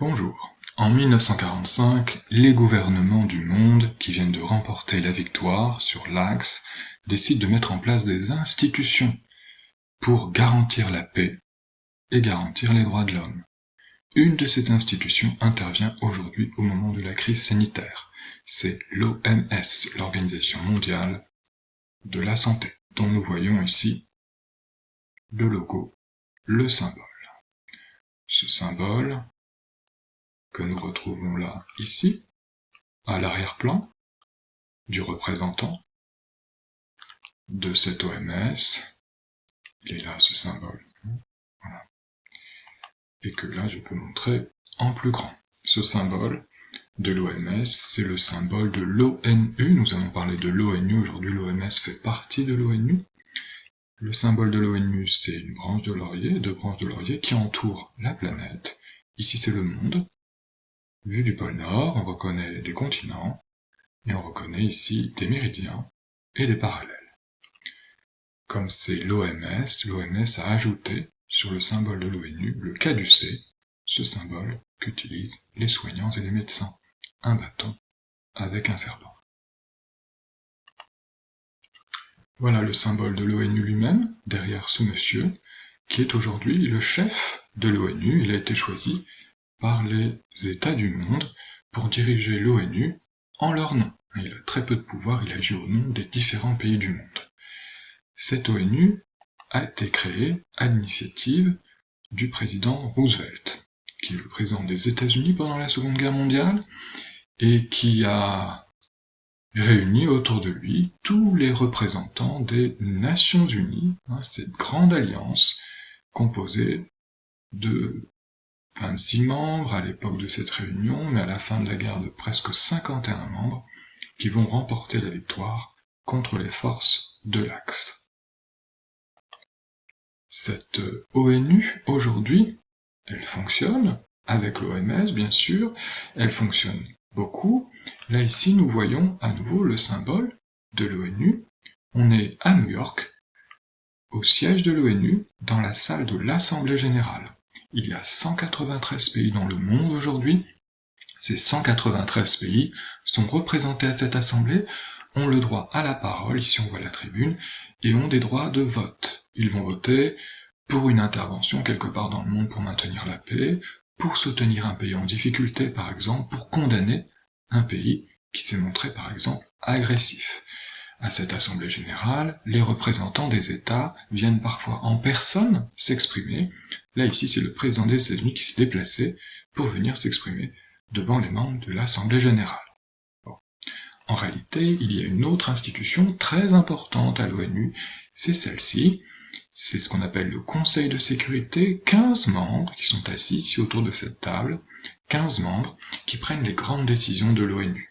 Bonjour. En 1945, les gouvernements du monde, qui viennent de remporter la victoire sur l'Axe, décident de mettre en place des institutions pour garantir la paix et garantir les droits de l'homme. Une de ces institutions intervient aujourd'hui au moment de la crise sanitaire. C'est l'OMS, l'Organisation mondiale de la santé, dont nous voyons ici le logo, le symbole. Ce symbole que nous retrouvons là, ici, à l'arrière-plan du représentant de cette OMS, il est là ce symbole, voilà. Et que là je peux montrer en plus grand. Ce symbole de l'OMS, c'est le symbole de l'ONU, nous allons parler de l'ONU, aujourd'hui l'OMS fait partie de l'ONU. Le symbole de l'ONU, c'est une branche de laurier, deux branches de laurier qui entourent la planète. Ici c'est le monde. Vu du pôle Nord, on reconnaît des continents, et on reconnaît ici des méridiens et des parallèles. Comme c'est l'OMS, l'OMS a ajouté sur le symbole de l'ONU le caducée, ce symbole qu'utilisent les soignants et les médecins, un bâton avec un serpent. Voilà le symbole de l'ONU lui-même, derrière ce monsieur, qui est aujourd'hui le chef de l'ONU. Il a été choisi par les États du monde pour diriger l'ONU en leur nom. Il a très peu de pouvoir, il agit au nom des différents pays du monde. Cette ONU a été créée à l'initiative du président Roosevelt, qui est le président des États-Unis pendant la Seconde Guerre mondiale, et qui a réuni autour de lui tous les représentants des Nations Unies, cette grande alliance composée de 26 membres à l'époque de cette réunion, mais à la fin de la guerre de presque 51 membres, qui vont remporter la victoire contre les forces de l'Axe. Cette ONU, aujourd'hui, elle fonctionne, avec l'OMS bien sûr, elle fonctionne beaucoup. Là ici, nous voyons à nouveau le symbole de l'ONU. On est à New York, au siège de l'ONU, dans la salle de l'Assemblée Générale. Il y a 193 pays dans le monde aujourd'hui. Ces 193 pays sont représentés à cette assemblée, ont le droit à la parole, ici on voit la tribune, et ont des droits de vote. Ils vont voter pour une intervention quelque part dans le monde pour maintenir la paix, pour soutenir un pays en difficulté par exemple, pour condamner un pays qui s'est montré par exemple agressif. À cette assemblée générale, les représentants des États viennent parfois en personne s'exprimer. Là ici c'est le président des États-Unis qui s'est déplacé pour venir s'exprimer devant les membres de l'Assemblée générale. Bon. En réalité, il y a une autre institution très importante à l'ONU, c'est celle-ci, c'est ce qu'on appelle le Conseil de sécurité, 15 membres qui sont assis ici autour de cette table, 15 membres qui prennent les grandes décisions de l'ONU.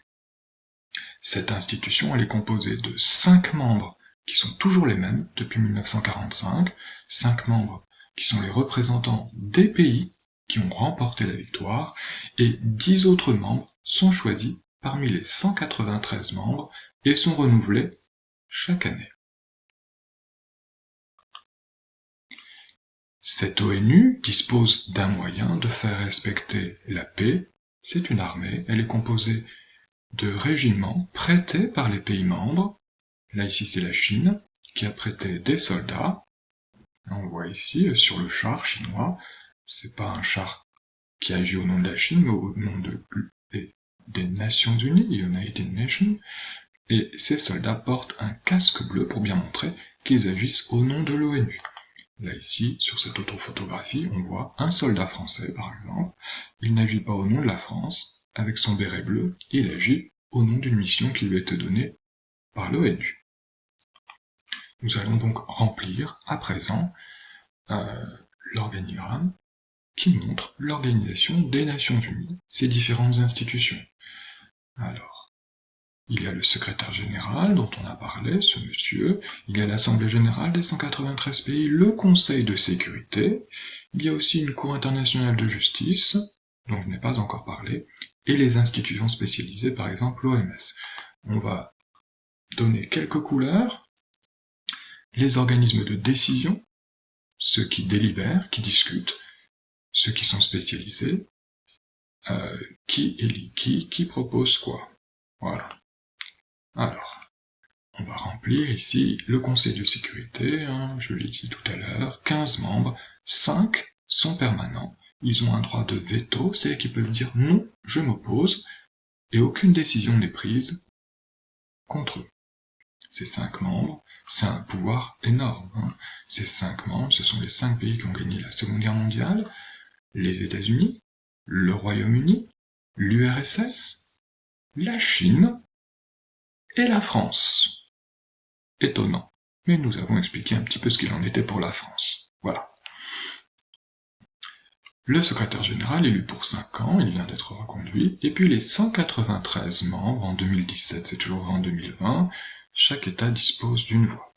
Cette institution, elle est composée de 5 membres qui sont toujours les mêmes depuis 1945, 5 membres qui sont les représentants des pays qui ont remporté la victoire, et 10 autres membres sont choisis parmi les 193 membres et sont renouvelés chaque année. Cette ONU dispose d'un moyen de faire respecter la paix, c'est une armée, elle est composée de régiments prêtés par les pays membres. Là ici c'est la Chine qui a prêté des soldats. On le voit ici sur le char chinois, c'est pas un char qui agit au nom de la Chine, mais au nom des Nations Unies, United Nations, et ces soldats portent un casque bleu pour bien montrer qu'ils agissent au nom de l'ONU. Là ici, sur cette autre photographie, on voit un soldat français par exemple, il n'agit pas au nom de la France, avec son béret bleu, il agit au nom d'une mission qui lui a été donnée par l'ONU. Nous allons donc remplir à présent l'organigramme qui montre l'organisation des Nations Unies, ces différentes institutions. Alors, il y a le secrétaire général dont on a parlé, ce monsieur, il y a l'Assemblée générale des 193 pays, le Conseil de sécurité, il y a aussi une Cour internationale de justice, dont je n'ai pas encore parlé, et les institutions spécialisées, par exemple l'OMS. On va donner quelques couleurs, les organismes de décision, ceux qui délibèrent, qui discutent, ceux qui sont spécialisés, qui élit qui propose quoi. Voilà. Alors, on va remplir ici le Conseil de sécurité, je l'ai dit tout à l'heure, 15 membres, 5 sont permanents, ils ont un droit de veto, c'est-à-dire qu'ils peuvent dire non, je m'oppose, et aucune décision n'est prise contre eux. Ces 5 membres, c'est un pouvoir énorme. Ces 5 membres, ce sont les 5 pays qui ont gagné la Seconde Guerre mondiale, les États-Unis, le Royaume-Uni, l'URSS, la Chine et la France. Étonnant, mais nous avons expliqué un petit peu ce qu'il en était pour la France. Voilà. Le secrétaire général élu pour 5 ans, il vient d'être reconduit, et puis les 193 membres en 2017, c'est toujours vrai en 2020, chaque État dispose d'une voix.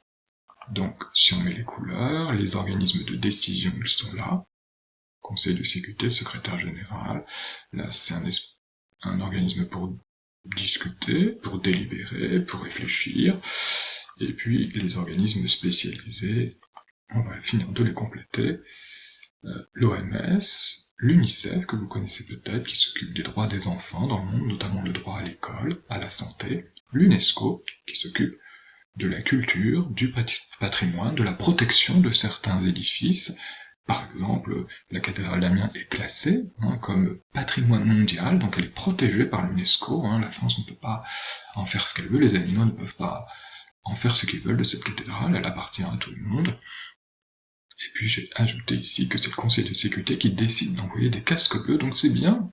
Donc, si on met les couleurs, les organismes de décision, ils sont là. Conseil de sécurité, secrétaire général, là c'est un organisme pour discuter, pour délibérer, pour réfléchir, et puis les organismes spécialisés, on va finir de les compléter, l'OMS, l'UNICEF, que vous connaissez peut-être, qui s'occupe des droits des enfants dans le monde, notamment le droit à l'école, à la santé, l'UNESCO, qui s'occupe de la culture, du patrimoine, de la protection de certains édifices. Par exemple, la cathédrale d'Amiens est classée comme patrimoine mondial, donc elle est protégée par l'UNESCO. La France ne peut pas en faire ce qu'elle veut, les animaux ne peuvent pas en faire ce qu'ils veulent de cette cathédrale, elle appartient à tout le monde. Et puis j'ai ajouté ici que c'est le Conseil de sécurité qui décide d'envoyer des casques bleus, donc c'est bien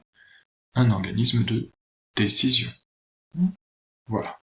un organisme de décision. Voilà.